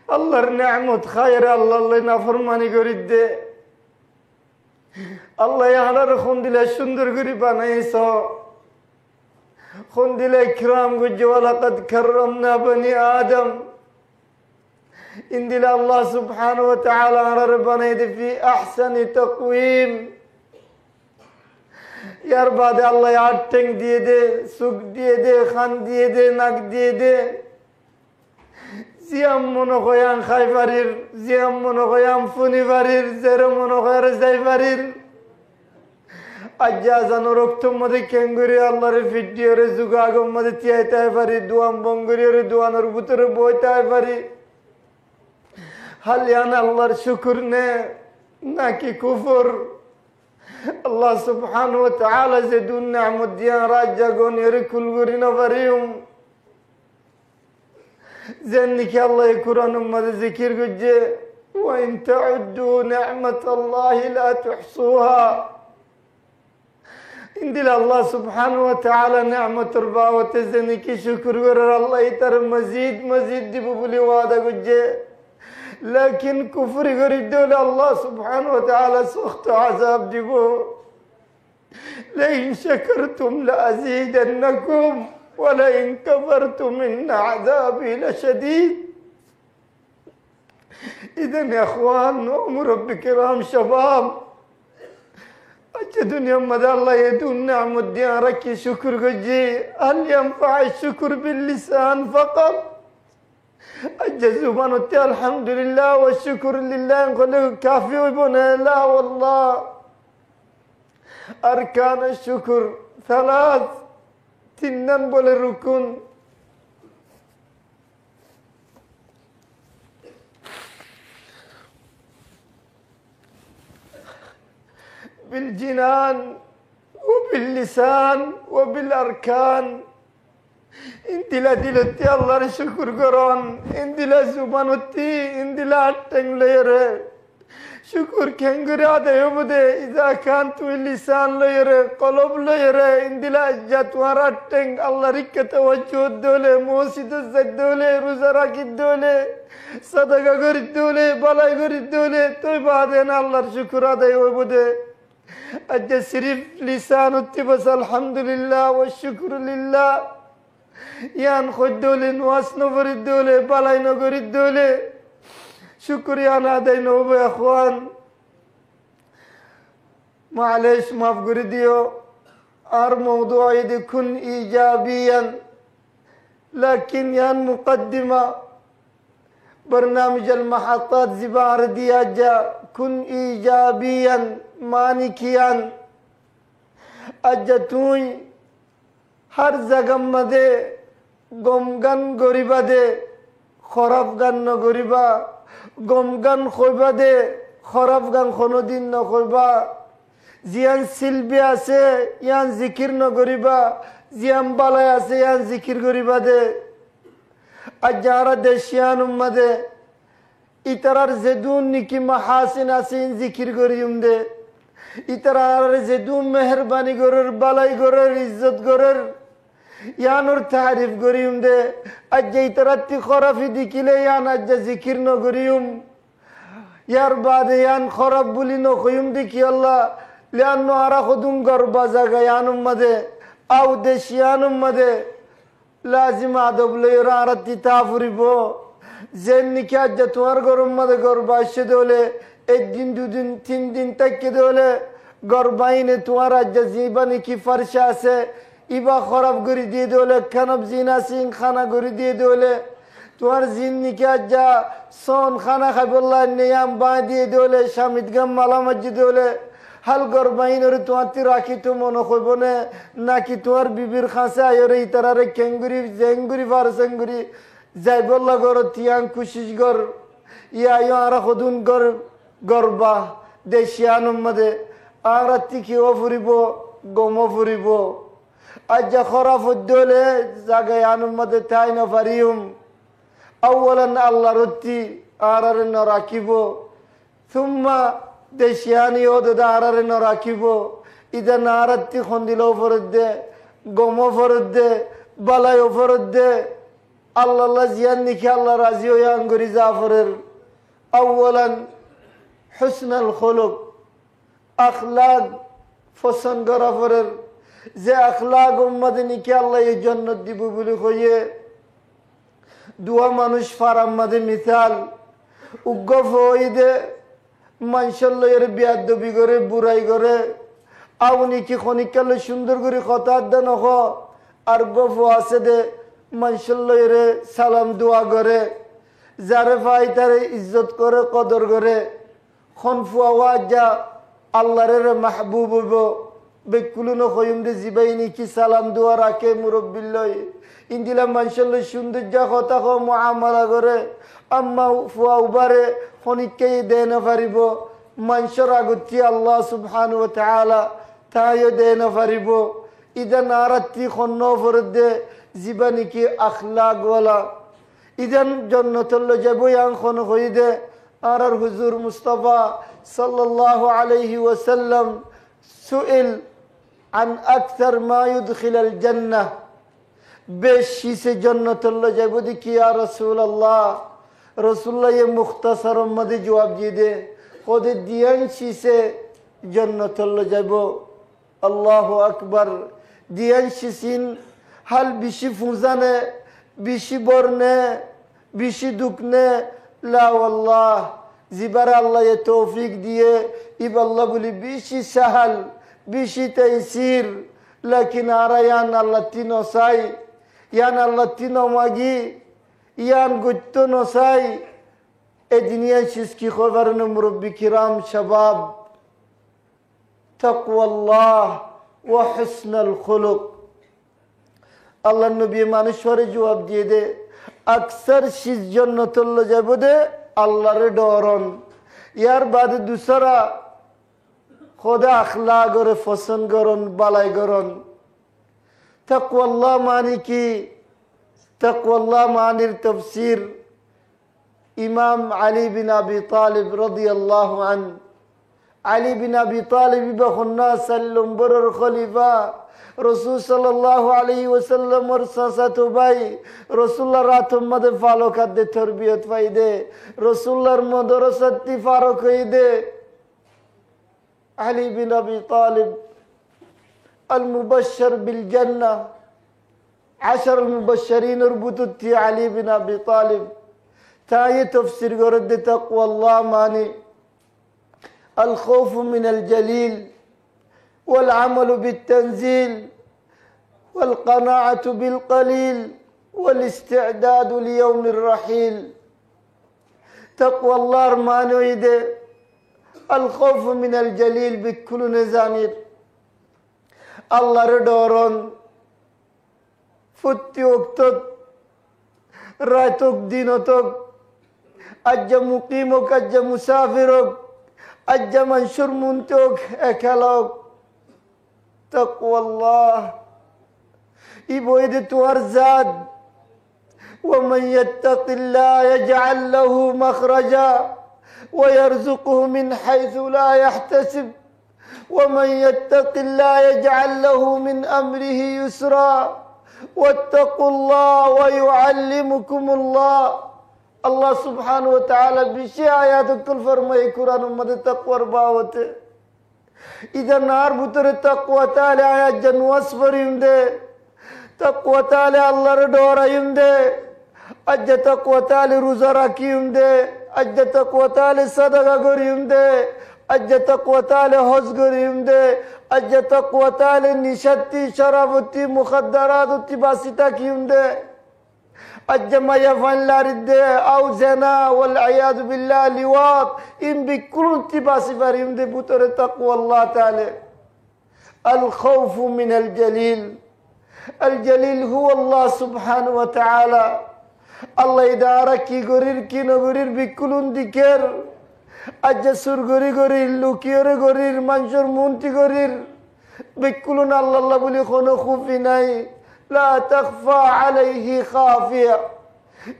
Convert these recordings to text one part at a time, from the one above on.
আল্লাহর নিয়ামত খায়রে আল্লাহ নাফরমানি করি দে। আল্লাহ আনার খুন দিলে সুন্দর করে বানাইছ, খুন দিলে ইকরাম গুজ্জে ওয়ালাকাদ কাররামনা বনি আদম। ইন্দিলা আল্লাহ সুবহানাহু ওয়া তাআলা আনার বানাই দে ফি আহসানি তাকওয়িম। ইয়ার বাদে আল্লাহ আট ঠ্যাং দিয়ে দে, সুখ দিয়ে দে, খান দিয়ে দে, নাক দিয়ে দে। জিয়াম মনে কয়ান খাই পারির, জিয়াম মনে কয়াম ফুনি পারির, জেরো মনে কয়ার যাই পারির। আজ্জা জানো রক্তর মধ্যে কেঙ্গুরি আল্লাহরে ফিডিওরে যুগা আগম মধ্যে তিয়াইতে পারি, দুয়াম বঙ্গুরিয়রে দুয়ানোর ভিতরে বইতে পারি। হালিয়ান আল্লাহর শুকুর নে নাকি কুফর? আল্লাহ সুবহানাহু ওয়া তাআলা যে দুন নিয়ামত দিয়া রাজ্য গনিয়রে কুলগুরি না পারিম। যেনকি আল্লাহ কুরআনের মধ্যে জিকির করছে, ওয়া ইন তাউদ্দু নি'মাতাল্লাহি লা তুহসুহা। ইন্দিল আল্লাহ সুবহানাহু ওয়া তাআলা নিয়ামতের বাওয়াতে যেনকি শুকর করে আল্লাহ তার মজিদ মজিদ দিব বলে ওয়াদা করছে। লেকিন কুফরি করে দিলে আল্লাহ সুবহানাহু ওয়া তাআলা সখত আযাব দিব। লাইন শাকারতুম লাযীদান্নাকুম ওয়া লাইন কাফারতুম ইন আযাবি লাশাদীদ। ইদান ইয়া ইখওয়ান মুরব্বি কিরাম শাবাব, আচ্ছা দুনিয়ার মধ্যে আল্লাহ এই দুন নিয়ামত দিয়া রাখি শুকর করছি। হাল ইয়ানফা'ু শুকর বিল লিসান ফাকাত? আচ্ছা জুবান হতে আলহামদুলিল্লাহ ওয়া শুকর লিল্লাহ বলে কাফি হইব না? লা ওয়াল্লাহ। আরকান শুকর সালাত, তিন বলে রুকুন। بالجنان وباللسان وبالأركان. انت لا دلتي الله شكر قران، انت لا زبانتي، انت لا تنغلير شكر كنغري هذا يبدأ إذا كانت اللسان لير قلب لير، انت لا جات وراتن الله ركت توجه الدولة، موسيد الزدولة، روزراك الدولة، صدقة غير الدولة، بلاي غير الدولة. توي بعدين الله شكر هذا يبدأ أجا سريف لسان التبس الحمدلله والشكر لله. يان خد دولة نواس نفر الدولة، بلاي نغر الدولة. شكر يان هذا نوب يا أخوان. معلش معف قرديو ار موضوعي دي كن إيجابيا، لكن يان مقدمة برنامج المحطات زبار دياجا كن إيجابيا مانكيا. أجتوي هر زغم مده গমগান গরিবা দে, খরাব গান ন গরিবা। গমগান খইবা দে, খরাব গান কোনোদিন ন কইবা। জিয়ান সিলবি আছে ইয়ান জিকির ন গরিবা, জিয়ান বালাই আছে ইয়ান জিকির গরিবা দে। আজ যারা দেশিয়ান উম্মাদে ইতারার জেদুন নিকি মাহাসিন আছে জিকির গরিম দে। ইতারার জেদুন মেহরবানি গরর, বালাই গরর, ইজ্জত গরর, ইয়ানোর তারিফ গরিম দে। আজ ইতারাতি খরাফি দিকিলে ইয়ান আজ জিকির ন গরিম। ইয়ার বাদে ইয়ান খরাব বলি ন কইম দেখি আল্লাহ লিয়ান্ন আরা খুদুম গরবা জায়গা ইয়ান উম্মাদে আও দেশিয়ান উম্মাদে লাজিম আদব লইরা আরাতি তাফরিব। যেন নিকি আজ তোমার গরম মাদে গরবা আসে দোলে একদিন দুদিন তিন দিন তাকে দোলে গরবাইনে তোমার আজ জীবানি কি ফারশা আছে ইবা খরাব গরি দিয়ে দোলে খানাব জিনা সিং খানা গরি দিয়ে দোলে তোমার জিন নিকি আজ সন খানা খাইবল্লাহ নিয়াম বা দিয়ে দোলে শামিদ গাম মালা মসজিদ দোলে হাল গরবাইনের তোমার রাখি তো মনে হইব নাকি তোমার বিবির খাঁসে আয়রে ইতারারে কেঙ্গুরি জেঙ্গুরি ফারসেঙ্গুরি যাই বললা গর তিয়াং কুশিস গর ইয়া আরা হদুন গর গরবা দেশিয়ানুম মধ্যে আরা তিখিও ফুরিব গমও ফুরিব। আজ যা খরাফ উদ্দলে জাগায় আনুম মধ্যে তাই না পারিম। আউ্বালান আল্লাহ রত্তি আরারে ন রাখিব, সুম্মা দেশিয়ানি ও দাদা আরারে ন রাখিব। ইদা না আরাত্তি খন্দিলেও ফরত দে, গমও ফরত দে, বালাইও ফরত দে। আল্লাহ জিয়ান নিখে আল্লাহ রাজি হইয়ান করি জাফরের আউয়ালান হুসনুল খুলুক, আখলাক পছন্দ করা পরের যে আখলাক উম্মতে নিকে আল্লাহ এই জান্নাত দিব বলে কইয়ে দুয়া মানুষ ফারাম মাঝে মিসাল উগ্গফ হইদে মানুষের লয়ের বিয়াদবি করে বুড়াই করে আউনি কি খনিকালে সুন্দর করে কথা দেন আর গফ আছে দে মানুষের লয়ের সালাম দোয়া করে যারে ভাই তারে ইজ্জত করে কদর করে খনফুয়া ওয়াজা আল্লাহর মাহবুব হইব বেকুলুনো কইম দে জিবাইনি কি সালাম দোয়া রাখে মুরব্বিল্লই ইন্দিলা মানুষের লই সৌন্দর্য কথা কো মুআমালা করে আম্মা ফুয়া উবারে খনিককে দেয় না পারিব মানুষের আগতি আল্লাহ সুবহানাহু ওয়া তাআলা তাইও দেয় না পারিব ইদান আরাত্তি খন্ন ফরদে জীবানি কি আখলাক ওয়ালা ইদান জান্নাতুল যাবো ইয়ান খন হইদে আর হুজুর মুস্তাফা সাল্লাল্লাহু আলাইহি ওয়াসাল্লাম সুইল আন আকসার মা ইউদখিলুল জান্নাহ বেশি সে জান্নাতুল যাবো দি কি ইয়া রাসূলুল্লাহ রাসূলুল্লাহ ये मुख्तसर मदे जवाब जी दे खुद दियन से जन्नतुल जाबो अल्लाहु अकबर दियन सिन हाल बिशी फुजाने बिशी बरने बिशी दुखने ला वल्लाह जिबार अल्लाह ये तौफीक दिए इब अल्लाह बोली बिशी सहल बिशी तैसीर लेकिन आरा यान अल्लाह तीनों साई यान अल्लाह तीनों मागी ইয়ান গুত্ত নসাই এ দুনিয়া শিসকি খবর ন মুরব্বি কিরাম শাবাব তাকওয়াল্লাহ ওয়া হুসনুল খুলুক আল্লাহ নবী মানুষের জবাব দিয়ে দে আকসার শিস জান্নাতুল যাব দে আল্লাহর ডরন ইয়ার বাদ দুসরা খোদা আখলাক করে পছন্দ করন বালাই করন তাকওয়াল্লাহ মানে কি तक़वा अल्लाह मानिर तफसीर इमाम अली बिन अबी तालिब रज़ियल्लाहु अन्हु अली बिन अबी तालिब बखन्ना सल्लम बरर खलीफा रसूल सल्लल्लाहु अलैहि वसल्लम और सासात भाई रसूलुल्लाह रात मद फॉलो कर दे तरबियत पाई दे रसूलुल्लाह मदरसत ती फारूक ही दे अली बिन अबी तालिब अल मुबश्शिर बिल जन्नह عشر المبشرين ربطت علي بن أبي طالب تاي تفسير قرد تقوى الله ماني الخوف من الجليل والعمل بالتنزيل والقناعة بالقليل والاستعداد ليوم الرحيل تقوى الله ماني ويده الخوف من الجليل بكل نزانير الله ردورون ফুত্তি ওক্তক রাতক দিনতক আজ্জা মুকিম হোক আজ্জা মুসাফির হোক আজ্জা মনসুর মুন্তক একালক তাকওয়াল্লাহ ই বইদে তোমার জাত ومن يتق الله يجعل له مخرجا ويرزقه من حيث لا يحتسب ومن يتق الله يجعل له من أمره يسرا واتقوا الله ويعلمكم الله الله سبحانه وتعالى بشي آيات كل فرمائے قرآن مدد تقوى رباوت إذا نار بطر تقوى تعالى آيات جنواس فریم دے تقوى تعالى اللہ ردور ایم دے اجا تقوى تعالى روزہ رکیم دے اجا تقوى تعالى صدقہ گریم دے اجا تقوى تعالى حج گریم دے اجا تقوى تعالى نشتی شرابتی مخدرات باسیتا کیم دے اجا ما یفعل لارد دے او زنا والعیاذ باللہ لیوات ان بکل باسی فریم دے بطور تقوى اللہ تعالى الخوف من الجلیل الجلیل هو الله سبحانه وتعالى الله ادارہ کی گریر کی نگریر بکلون دیکر আজ্জা সুর গরি গরির লুকিয়রে গরির মানুষের মন্ত্রী গরির বিকুলুন আল্লাহ বলি কোনো খুফি নাই লা তাখফা আলাইহি খাফিয়া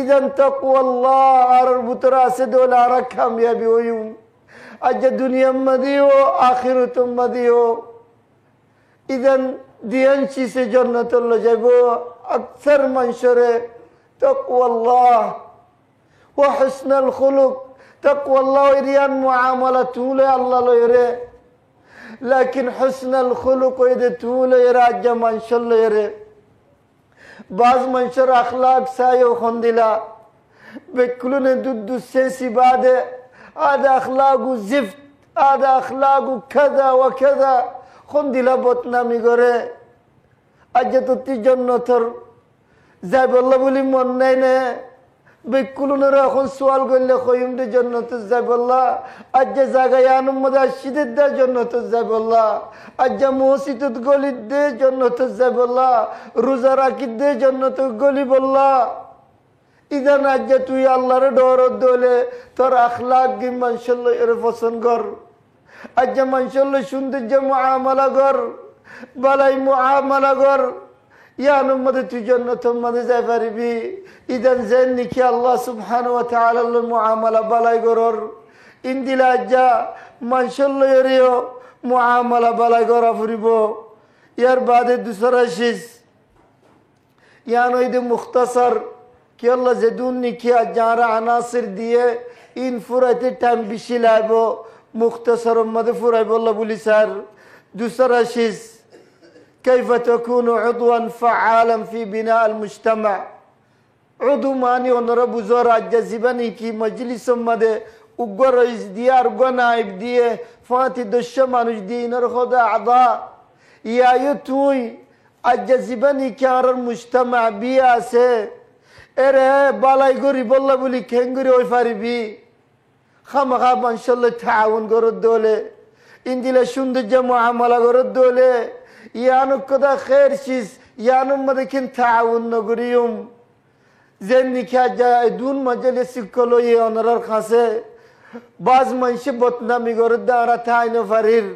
ইদান তাকওয়াল্লাহ আর ভিতরে আছে দোলা আর কামিয়াবি হইম আজ্জা দুনিয়া মদিও আখিরাত মদিও ইদান দিয়ান সে জান্নাতুল যাইবো আকসার মানুষরে তাকওয়াল্লাহ ওয়া হুসনুল খুলুক। তাকওয়াল্লাহ এরিয়ান মুআমালা তুলে আল্লাহ লয়রে, লাকিন হুসনুল খুলুক ওইদে তুলে রাজ্য মানুষের লয়রে। বাজ মানুষের আখলাক সায়ো খন্দিলা বেকুলনে দুদ্দু সেসি বাদে আদা আখলাগু জিফত আদা আখলাগু কাদা ওয়া কাদা খন্দিলা বদনামি করে। আজ তো তি জন্নতর যাই বললা বলি মন নাই না বেকুলনের এখন সোয়াল করলে কইম দে জন্নত যাই বললা। আজ যে জায়গায় আনন্দ আসিদের দে জন্নত যাই বললা। আজ যে মসজিদত গলি দে জন্নত যাই বললা। রোজা রাখি দে জন্নত গলি বললা। ইদান আজ যে তুই আল্লাহর ডর দলে তোর আখলাক কি মানুষের এর পছন্দ কর। আজ যে মানুষের সৌন্দর্য মুআমালা কর, বালাই মুআমালা কর। ইয়ানোর মধ্যে তুই জন্নতের মধ্যে যাই পারিবি। ইদান যেন নিকি আল্লাহ সুবহানাহু ওয়া তাআলার মুআমালা বালাই করর। ইন্দিলা যা মানুষের লয়েরিও মুআমালা বালাই করা ফুরিব। ইয়ার বাদে দুসরা শেষ ইয়ানো ইদে মুখতাসার কি আল্লাহ যেদুন নিকি যারা আনাসির দিয়ে ইন ফুরাইতে টাইম বেশি লাগব মুখতাসারের মধ্যে ফুরাইব আল্লাহ বলি স্যার। দুসরা শেষ كيف تكون عضوا فعالا في بناء المجتمع। عضو ماني ونرى بزور الجزيباني كي مجلس مده উগ্র দিয়ে আর গনাইব দিয়ে ফাঁতি দস্য মানুষ দিয়ে ইনার খোদা আদা ইয়ায়ু তুই আজ জীবনী কার মুজতামা বিয়া আছে এরে বালাই গরি বললা বলি খেঙ্গুরি ওই পারিবি খামাখা মানশাল্লাহ তাআউন করদ দোলে ইন্দিলা সৌন্দর্য মুআমালা করদ দোলে ইয়ানু কদা খের শিস ইয়ানু মধ্যে কিন তাআউন নগরিয়ম যেন নিখা যায় দুন মজলিস কলো ই অনরার খাসে বাজ মানুষে বদনামি করে দাঁড়া থাইনো ফারির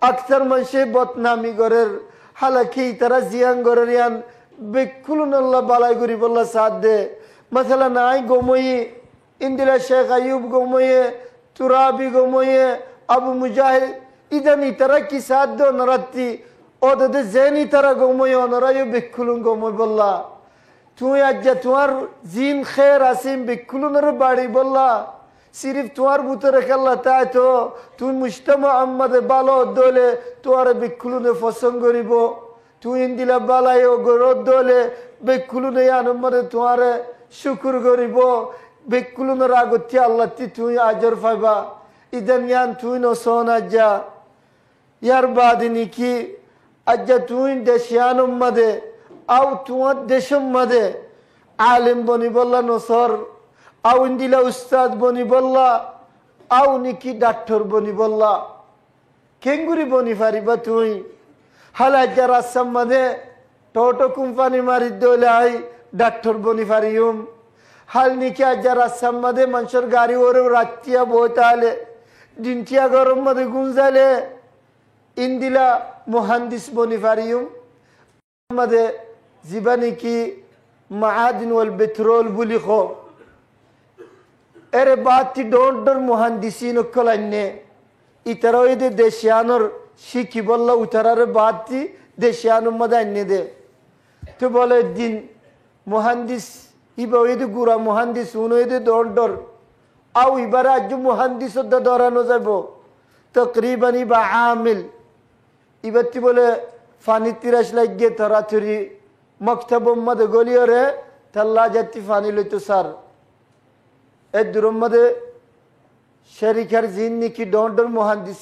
আকসার মানুষে বদনামি করে হালাকি তারা জিয়ান করে ইয়ান বেকুলুন আল্লাহ বালাই করি বললা সাথ দে মাসালা নাই গোময়ী ইন্দিরা শেখ আয়ুব গোময়ে তুরাবি গোময়ে আবু মুজাহিদ ইদানি তারা কি সাথ দো নরাত্তি ওদের জেনি তারা গোময়ে অনরায়ু বেকুলুন গোময় বললা তুই আজ তোমার জিন খের আসিম বেকুলুনের বাড়ি বললা সিরিফ তোমার ভিতরে খেললা তাই তো তুই মুজতামা আম্মাদে ভালো দলে তোমার বেকুলুনে পছন্দ করিব তুই ইন্দিলা বালাই ও গরদ দলে বেকুলুনে আনম্মদে তোমার শুকুর করিব বেকুলুনের আগতি আল্লাহ তুই আজর পাইবা ইদান ইয়ান তুই নসন আজ্জা ইয়ার বাদে নিকি আজ্জা তুই দেশিয়ান উম্মাদে আও তোমার দেশের মধ্যে আলেম বনি বললা নসর আও ইন্দিলা উস্তাদ বনি বললা আও নিকি ডাক্তার বনি বললা কেঙ্গুরি বনি পারিবা তুই হালাজ্জা রাস্তার মধ্যে টোটো কোম্পানি মারি দলে আই ডাক্তার বনি পারিম হাল নিকি আজ্জা রাস্তার মধ্যে মানুষের গাড়ি ওরে রাত্রিয়া বইতালে দিনটিয়া গরম মধ্যে গুঞ্জালে ইন্দিলা মুহান্দিস বনি পারিম মধ্যে জীবানী কি মাআদিন ওয়াল পেট্রোল বুলি খো এর বাতি ডর মুহান্দিসিন কলান্নে ইতারা ওই দে দেশিয়ানোর শিখি বললা উতারার বাতি দেশিয়ানোর মধ্যে আন্নে দে তো বলে দিন মুহান্দিস ইবা ওই দে গুড়া মুহান্দিস উন ওই দে ডর আও ইবারে আজ মুহান্দিস দরানো যাব তকরিবান ইবা আমিল ইবাতি বলে ফানি তিরাশ লাগিয়ে তরাতুরি মক্তব মধ্যে গলিয়রে তাল্লা জাতি ফানি লইতো সার এ দূর মধ্যে শরিকার জিন নিকি ডর মুহান্দিস